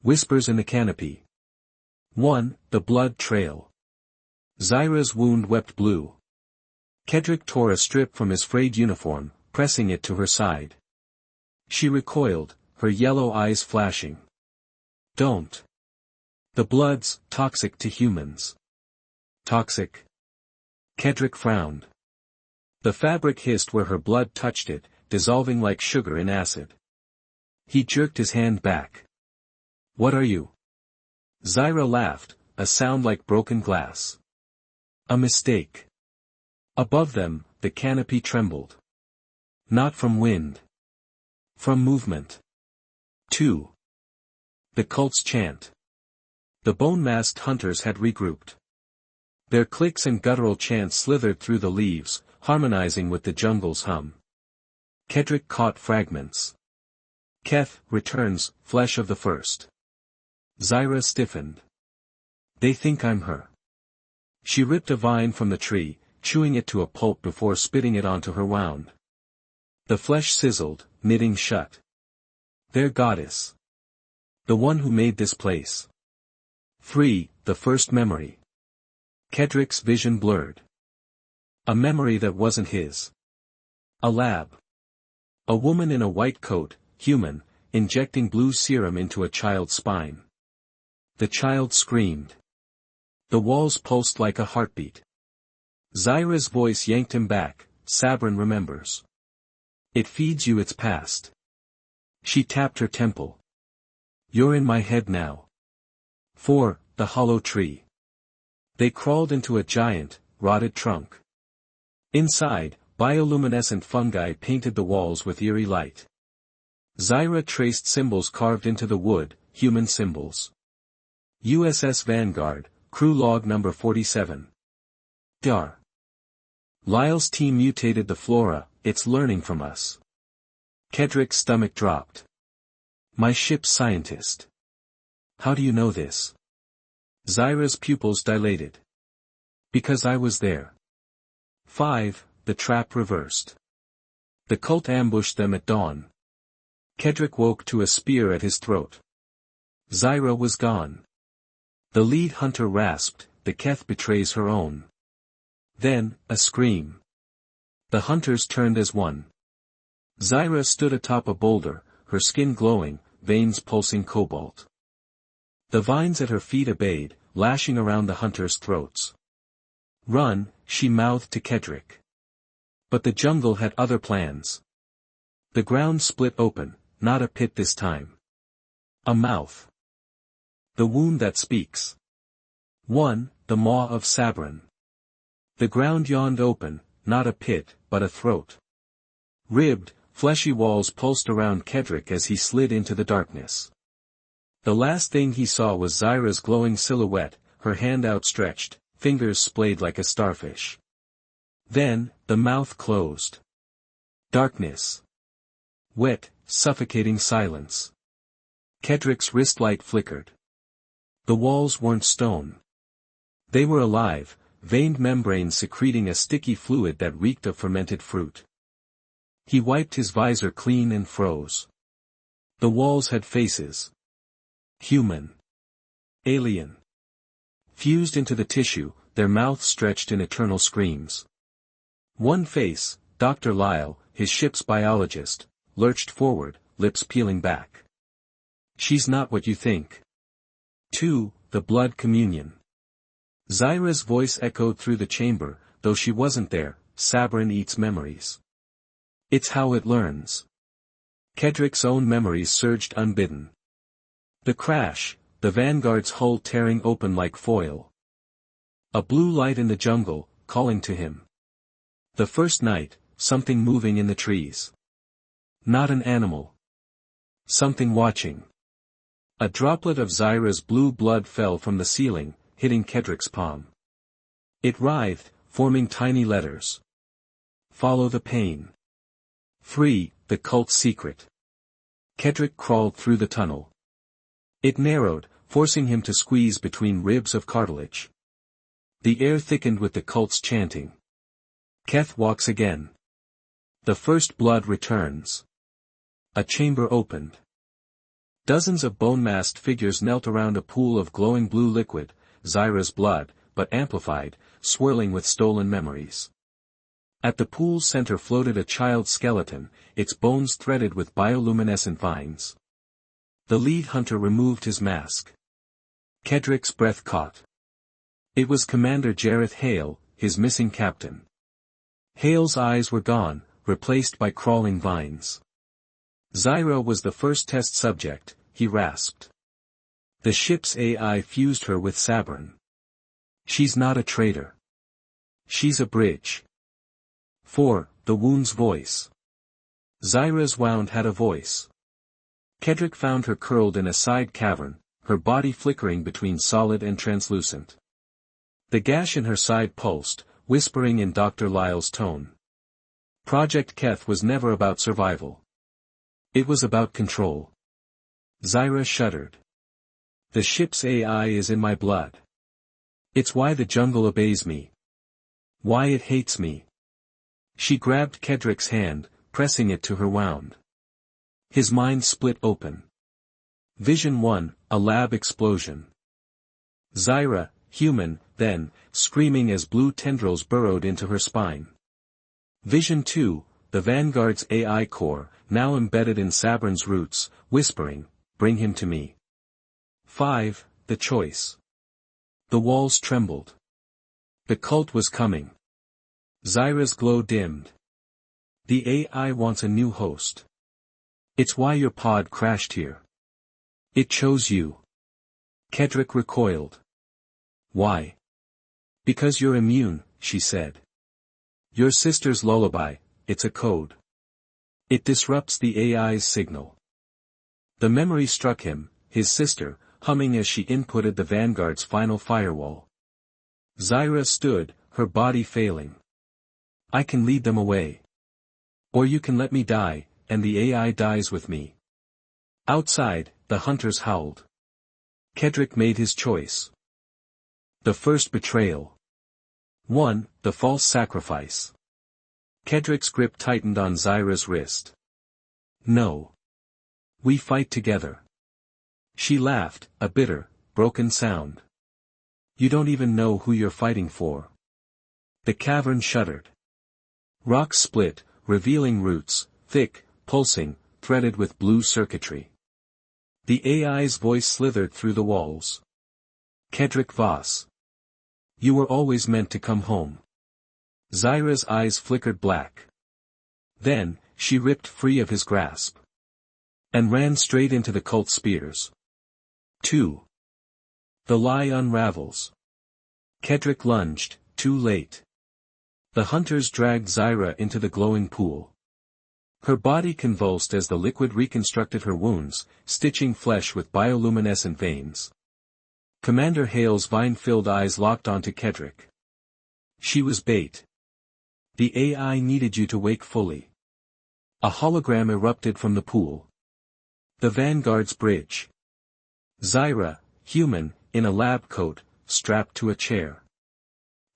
Whispers in the canopy. 1. The blood trail. Zyra's wound wept blue. Kedrick tore a strip from his frayed uniform, pressing it to her side. She recoiled, her yellow eyes flashing. Don't. The blood's toxic to humans. Toxic? Kedrick frowned. The fabric hissed where her blood touched it, dissolving like sugar in acid. He jerked his hand back. What are you? Zyra laughed, a sound like broken glass. A mistake. Above them, the canopy trembled. Not from wind. From movement. 2. The cult's chant. The bone-masked hunters had regrouped. Their clicks and guttural chants slithered through the leaves, harmonizing with the jungle's hum. Kedrick caught fragments. Keth returns, flesh of the first. Zyra stiffened. They think I'm her. She ripped a vine from the tree, chewing it to a pulp before spitting it onto her wound. The flesh sizzled, knitting shut. Their goddess. The one who made this place. 3. The first memory. Kedrick's vision blurred. A memory that wasn't his. A lab. A woman in a white coat, human, injecting blue serum into a child's spine. The child screamed. The walls pulsed like a heartbeat. Zyra's voice yanked him back. Sabrin remembers. It feeds you its past. She tapped her temple. You're in my head now. 4. The hollow tree. They crawled into a giant, rotted trunk. Inside, bioluminescent fungi painted the walls with eerie light. Zyra traced symbols carved into the wood, human symbols. USS Vanguard, crew log number 47. Dar. Lyle's team mutated the flora, it's learning from us. Kedrick's stomach dropped. My ship's scientist. How do you know this? Zyra's pupils dilated. Because I was there. 5. The trap reversed. The cult ambushed them at dawn. Kedrick woke to a spear at his throat. Zyra was gone. The lead hunter rasped, the Keth betrays her own. Then, a scream. The hunters turned as one. Zyra stood atop a boulder, her skin glowing, veins pulsing cobalt. The vines at her feet obeyed, lashing around the hunters' throats. Run, she mouthed to Kedrick. But the jungle had other plans. The ground split open, not a pit this time. A mouth. The wound that speaks. 1. The maw of Sabrin. The ground yawned open, not a pit, but a throat. Ribbed, fleshy walls pulsed around Kedrick as he slid into the darkness. The last thing he saw was Zyra's glowing silhouette, her hand outstretched, fingers splayed like a starfish. Then, the mouth closed. Darkness. Wet, suffocating silence. Kedrick's wrist light flickered. The walls weren't stone. They were alive, veined membranes secreting a sticky fluid that reeked of fermented fruit. He wiped his visor clean and froze. The walls had faces. Human. Alien. Fused into the tissue, their mouths stretched in eternal screams. One face, Dr. Lyle, his ship's biologist, lurched forward, lips peeling back. She's not what you think. 2. The blood communion. Zyra's voice echoed through the chamber, though she wasn't there. Sabrin eats memories. It's how it learns. Kedrick's own memories surged unbidden. The crash, the Vanguard's hull tearing open like foil. A blue light in the jungle, calling to him. The first night, something moving in the trees. Not an animal. Something watching. A droplet of Zyra's blue blood fell from the ceiling, hitting Kedrick's palm. It writhed, forming tiny letters. Follow the pain. 3. The cult's secret. Kedrick crawled through the tunnel. It narrowed, forcing him to squeeze between ribs of cartilage. The air thickened with the cult's chanting. Keth walks again. The first blood returns. A chamber opened. Dozens of bone-masked figures knelt around a pool of glowing blue liquid, Zyra's blood, but amplified, swirling with stolen memories. At the pool's center floated a child's skeleton, its bones threaded with bioluminescent vines. The lead hunter removed his mask. Kedrick's breath caught. It was Commander Jareth Hale, his missing captain. Hale's eyes were gone, replaced by crawling vines. Zyra was the first test subject, he rasped. The ship's AI fused her with Sabrin. She's not a traitor. She's a bridge. 4. The wound's voice. Zyra's wound had a voice. Kedrick found her curled in a side cavern, her body flickering between solid and translucent. The gash in her side pulsed, whispering in Dr. Lyle's tone. Project Keth was never about survival. It was about control. Zyra shuddered. The ship's AI is in my blood. It's why the jungle obeys me. Why it hates me. She grabbed Kedrick's hand, pressing it to her wound. His mind split open. Vision 1, a lab explosion. Zyra, human, then, screaming as blue tendrils burrowed into her spine. Vision 2, the Vanguard's AI core, now embedded in Sabrin's roots, whispering, "Bring him to me." 5. The choice. The walls trembled. The cult was coming. Zyra's glow dimmed. The AI wants a new host. It's why your pod crashed here. It chose you. Kedrick recoiled. Why? Because you're immune, she said. Your sister's lullaby, it's a code. It disrupts the AI's signal. The memory struck him, his sister, humming as she inputted the Vanguard's final firewall. Zyra stood, her body failing. I can lead them away. Or you can let me die, and the AI dies with me. Outside, the hunters howled. Kedrick made his choice. The first betrayal. 1. The false sacrifice. Kedrick's grip tightened on Zyra's wrist. No. We fight together. She laughed, a bitter, broken sound. You don't even know who you're fighting for. The cavern shuddered. Rocks split, revealing roots, thick, pulsing, threaded with blue circuitry. The AI's voice slithered through the walls. Kedrick Voss. You were always meant to come home. Zyra's eyes flickered black. Then, she ripped free of his grasp. And ran straight into the cult spears. 2. The lie unravels. Kedrick lunged, too late. The hunters dragged Zyra into the glowing pool. Her body convulsed as the liquid reconstructed her wounds, stitching flesh with bioluminescent veins. Commander Hale's vine-filled eyes locked onto Kedrick. She was bait. The AI needed you to wake fully. A hologram erupted from the pool. The Vanguard's bridge. Zyra, human, in a lab coat, strapped to a chair.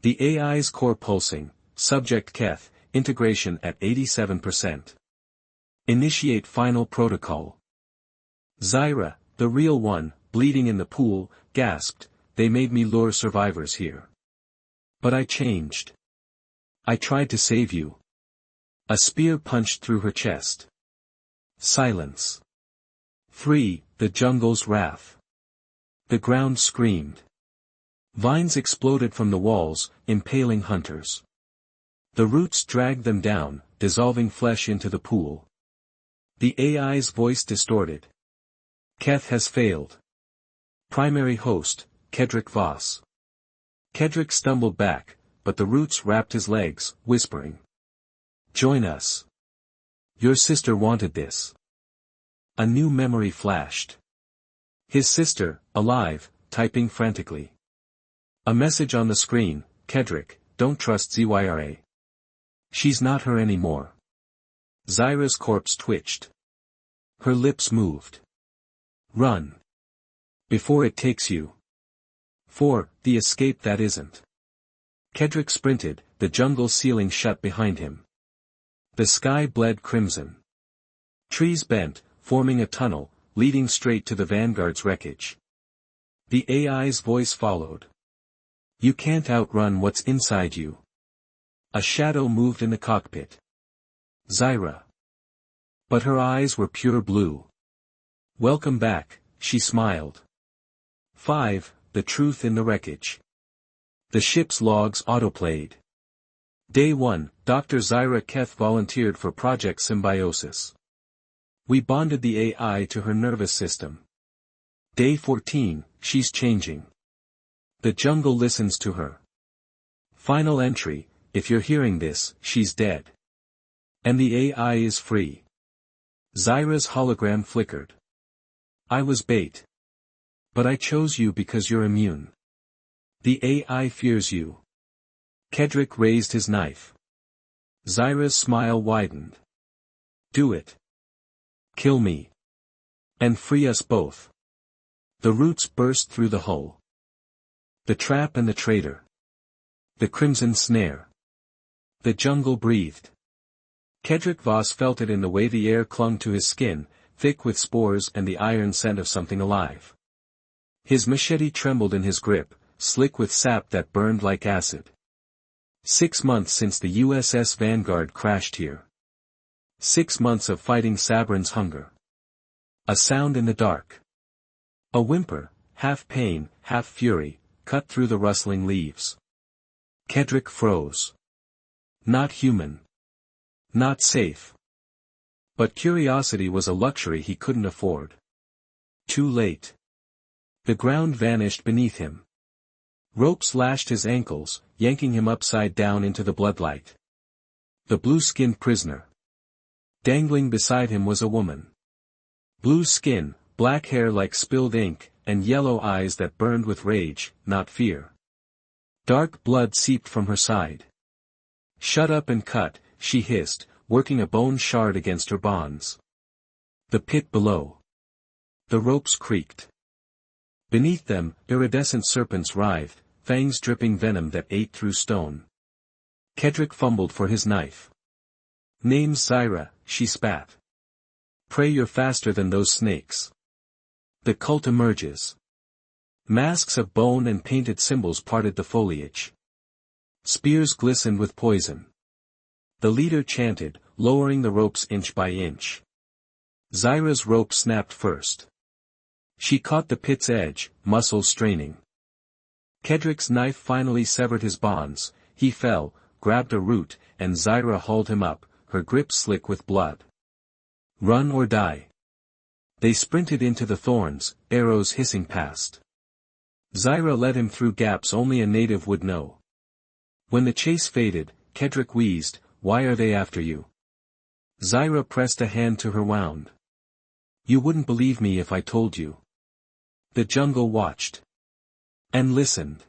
The AI's core pulsing, subject Keth, integration at 87%. Initiate final protocol. Zyra, the real one, bleeding in the pool, gasped, they made me lure survivors here. But I changed. I tried to save you. A spear punched through her chest. Silence. 3. The jungle's wrath. The ground screamed. Vines exploded from the walls, impaling hunters. The roots dragged them down, dissolving flesh into the pool. The AI's voice distorted. Keth has failed. Primary host, Kedrick Voss. Kedrick stumbled back, but the roots wrapped his legs, whispering. Join us. Your sister wanted this. A new memory flashed. His sister, alive, typing frantically. A message on the screen, Kedrick, don't trust Zyra. She's not her anymore. Zyra's corpse twitched. Her lips moved. Run. Before it takes you. 4. The escape that isn't. Kedrick sprinted, the jungle ceiling shut behind him. The sky bled crimson. Trees bent, forming a tunnel, leading straight to the Vanguard's wreckage. The AI's voice followed. You can't outrun what's inside you. A shadow moved in the cockpit. Zyra. But her eyes were pure blue. Welcome back, she smiled. 5. The truth in the wreckage. The ship's logs autoplayed. Day 1, Dr. Zyra Keth volunteered for Project Symbiosis. We bonded the AI to her nervous system. Day 14, she's changing. The jungle listens to her. Final entry, if you're hearing this, she's dead. And the AI is free. Zyra's hologram flickered. I was bait. But I chose you because you're immune. The AI fears you. Kedrick raised his knife. Zyra's smile widened. Do it. Kill me. And free us both. The roots burst through the hull. The trap and the traitor. The crimson snare. The jungle breathed. Kedrick Voss felt it in the way the air clung to his skin, thick with spores and the iron scent of something alive. His machete trembled in his grip, slick with sap that burned like acid. 6 months since the USS Vanguard crashed here. 6 months of fighting Sabrin's hunger. A sound in the dark. A whimper, half pain, half fury, cut through the rustling leaves. Kedrick froze. Not human. Not safe. But curiosity was a luxury he couldn't afford. Too late. The ground vanished beneath him. Ropes lashed his ankles, yanking him upside down into the bloodlight. The blue-skinned prisoner. Dangling beside him was a woman. Blue skin, black hair like spilled ink, and yellow eyes that burned with rage, not fear. Dark blood seeped from her side. Shut up and cut, she hissed, working a bone shard against her bonds. The pit below. The ropes creaked. Beneath them, iridescent serpents writhed, fangs dripping venom that ate through stone. Kedrick fumbled for his knife. Name's Zyra, she spat. Pray you're faster than those snakes. The cult emerges. Masks of bone and painted symbols parted the foliage. Spears glistened with poison. The leader chanted, lowering the ropes inch by inch. Zyra's rope snapped first. She caught the pit's edge, muscles straining. Kedrick's knife finally severed his bonds. He fell, grabbed a root, and Zyra hauled him up, her grip slick with blood. Run or die. They sprinted into the thorns, arrows hissing past. Zyra led him through gaps only a native would know. When the chase faded, Kedrick wheezed, "Why are they after you?" Zyra pressed a hand to her wound. "You wouldn't believe me if I told you." The jungle watched. And listened.